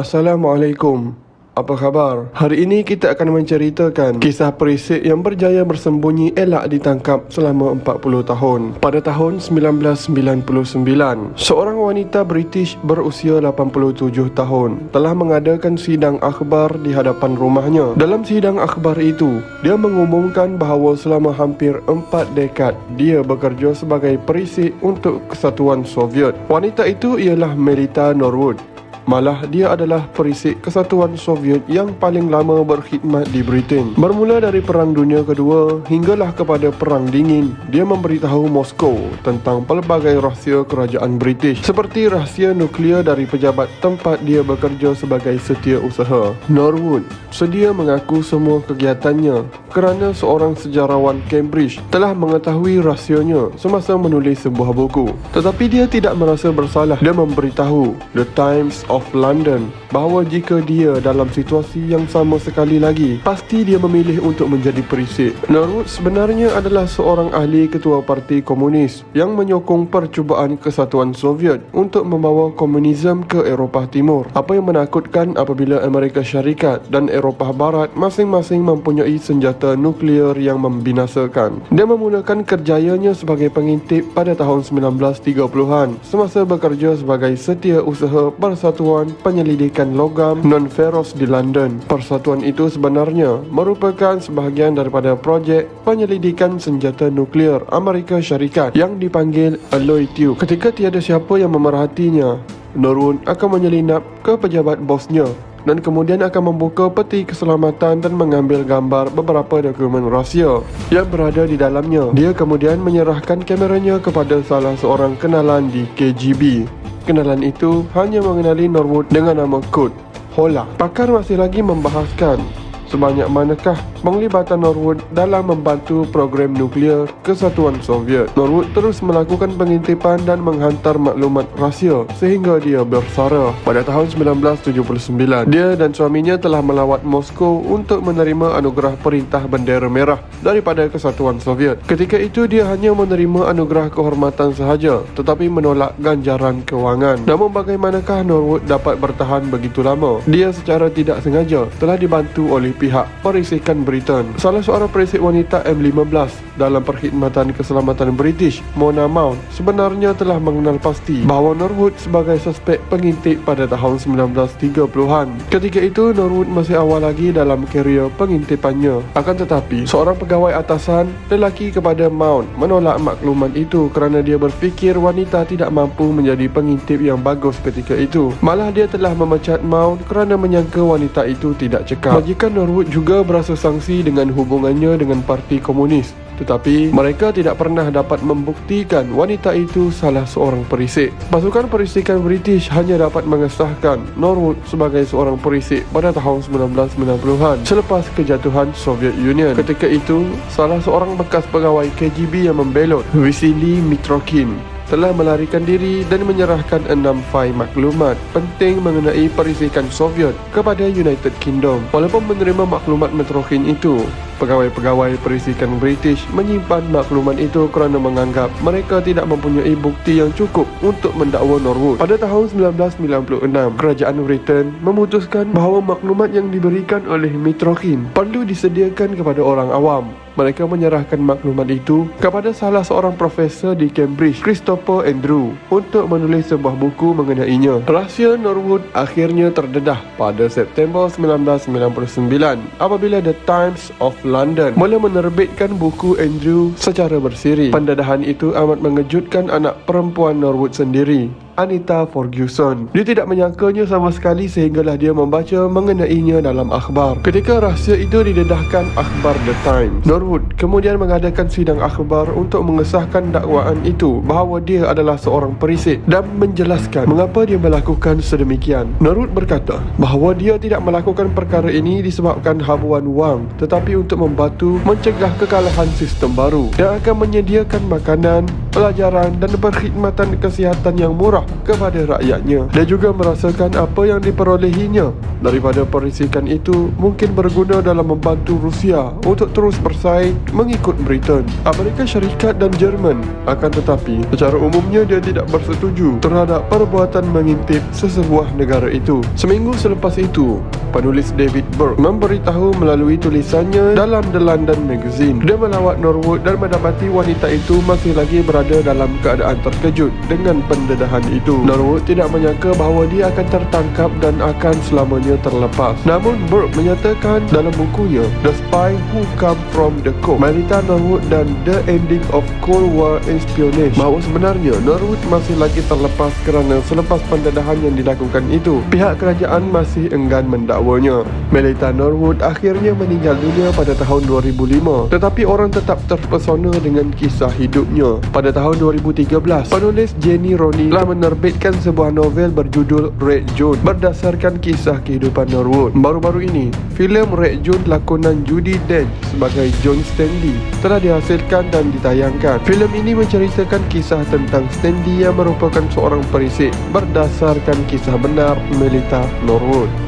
Assalamualaikum. Apa khabar? Hari ini kita akan menceritakan kisah perisik yang berjaya bersembunyi elak ditangkap selama 40 tahun. Pada tahun 1999, seorang wanita British berusia 87 tahun telah mengadakan sidang akhbar di hadapan rumahnya. Dalam sidang akhbar itu, dia mengumumkan bahawa selama hampir 4 dekad dia bekerja sebagai perisik untuk Kesatuan Soviet. Wanita itu ialah Melita Norwood. Malah dia adalah perisik Kesatuan Soviet yang paling lama berkhidmat di Britain. Bermula dari Perang Dunia Kedua hinggalah kepada Perang Dingin, dia memberitahu Moskow tentang pelbagai rahsia kerajaan British, seperti rahsia nuklear dari pejabat tempat dia bekerja sebagai setiausaha. Norwood sedia mengaku semua kegiatannya kerana seorang sejarawan Cambridge telah mengetahui rahsianya semasa menulis sebuah buku. Tetapi dia tidak merasa bersalah. Dia memberitahu The Times of London bahawa jika dia dalam situasi yang sama sekali lagi, pasti dia memilih untuk menjadi perisik. Norwood sebenarnya adalah seorang ahli ketua parti komunis yang menyokong percubaan Kesatuan Soviet untuk membawa komunisme ke Eropah Timur. Apa yang menakutkan apabila Amerika Syarikat dan Eropah Barat masing-masing mempunyai senjata nuklear yang membinasakan. Dia memulakan kerjayanya sebagai pengintip pada tahun 1930-an semasa bekerja sebagai setiausaha Persatuan Penyelidikan Logam Non-Ferrous di London. Persatuan itu sebenarnya merupakan sebahagian daripada projek penyelidikan senjata nuklear Amerika Syarikat yang dipanggil Alloy Tube. Ketika tiada siapa yang memerhatinya, Norwood akan menyelinap ke pejabat bosnya dan kemudian akan membuka peti keselamatan dan mengambil gambar beberapa dokumen rahsia yang berada di dalamnya. Dia kemudian menyerahkan kameranya kepada salah seorang kenalan di KGB. Kenalan itu hanya mengenali Norwood dengan nama kod Hola. Pakar masih lagi membahaskan sebanyak manakah penglibatan Norwood dalam membantu program nuklear Kesatuan Soviet. Norwood terus melakukan pengintipan dan menghantar maklumat rahsia sehingga dia bersara. Pada tahun 1979, dia dan suaminya telah melawat Moskow untuk menerima anugerah Perintah Bendera Merah daripada Kesatuan Soviet. Ketika itu dia hanya menerima anugerah kehormatan sahaja, tetapi menolak ganjaran kewangan. Namun bagaimanakah Norwood dapat bertahan begitu lama? Dia secara tidak sengaja telah dibantu oleh pihak perisikan Britain. Salah seorang perisik wanita M15 dalam perkhidmatan keselamatan British, Mona Mount, sebenarnya telah mengenal pasti bahawa Norwood sebagai suspek pengintip pada tahun 1930-an. Ketika itu Norwood masih awal lagi dalam karier pengintipannya. Akan tetapi, seorang pegawai atasan lelaki kepada Mount menolak maklumat itu kerana dia berfikir wanita tidak mampu menjadi pengintip yang bagus ketika itu. Malah dia telah memecat Mount kerana menyangka wanita itu tidak cekap. Majikan Norwood juga berasa sangsi dengan hubungannya dengan parti komunis, tetapi mereka tidak pernah dapat membuktikan wanita itu salah seorang perisik. Pasukan perisikan British hanya dapat mengesahkan Norwood sebagai seorang perisik pada tahun 1990-an selepas kejatuhan Soviet Union. Ketika itu, salah seorang bekas pegawai KGB yang membelot, Vasily Mitrokhin, telah melarikan diri dan menyerahkan 6 fail maklumat penting mengenai perisikan Soviet kepada United Kingdom. Walaupun menerima maklumat Mitrokhin itu, pegawai-pegawai perisikan British menyimpan maklumat itu kerana menganggap mereka tidak mempunyai bukti yang cukup untuk mendakwa Norwood. Pada tahun 1996, kerajaan Britain memutuskan bahawa maklumat yang diberikan oleh Mitrokhin perlu disediakan kepada orang awam. Mereka menyerahkan maklumat itu kepada salah seorang profesor di Cambridge, Christopher Andrew, untuk menulis sebuah buku mengenainya. Rahsia Norwood akhirnya terdedah pada September 1999 apabila The Times of London mula menerbitkan buku Andrew secara bersiri. Pendedahan itu amat mengejutkan anak perempuan Norwood sendiri, Anita Ferguson. Dia tidak menyangkanya sama sekali sehinggalah dia membaca mengenainya dalam akhbar. Ketika rahsia itu didedahkan akhbar The Times, Norwood kemudian mengadakan sidang akhbar untuk mengesahkan dakwaan itu bahawa dia adalah seorang perisik dan menjelaskan mengapa dia melakukan sedemikian. Norwood berkata bahawa dia tidak melakukan perkara ini disebabkan habuan wang, tetapi untuk membantu mencegah kekalahan sistem baru yang akan menyediakan makanan, pelajaran dan perkhidmatan kesihatan yang murah bersedekah kepada rakyatnya. Dia juga merasakan apa yang diperolehinya daripada perisikan itu mungkin berguna dalam membantu Rusia untuk terus bersaing mengikut Britain, Amerika Syarikat dan Jerman. Akan tetapi, secara umumnya dia tidak bersetuju terhadap perbuatan mengintip sesebuah negara itu. Seminggu selepas itu, penulis David Burke memberitahu melalui tulisannya dalam The London Magazine, dia melawat Norwood dan mendapati wanita itu masih lagi berada dalam keadaan terkejut dengan pendedahan itu. Norwood tidak menyangka bahawa dia akan tertangkap dan akan selamanya terlepas. Namun Burke menyatakan dalam bukunya The Spy Who Come From The Coast, Melita Norwood dan The Ending of Cold War Espionage, bahawa sebenarnya Norwood masih lagi terlepas kerana selepas pendedahan yang dilakukan itu, pihak kerajaan masih enggan mendakwanya. Melita Norwood akhirnya meninggal dunia pada tahun 2005, tetapi orang tetap terpesona dengan kisah hidupnya. Pada tahun 2013, penulis Jenny Roney telah menerbitkan sebuah novel berjudul Red June berdasarkan kisah kehidupan Norwood. Baru-baru ini, filem Red June lakonan Judi Dench sebagai John Stanley telah dihasilkan dan ditayangkan. Filem ini menceritakan kisah tentang Stanley yang merupakan seorang perisik berdasarkan kisah benar Melita Norwood.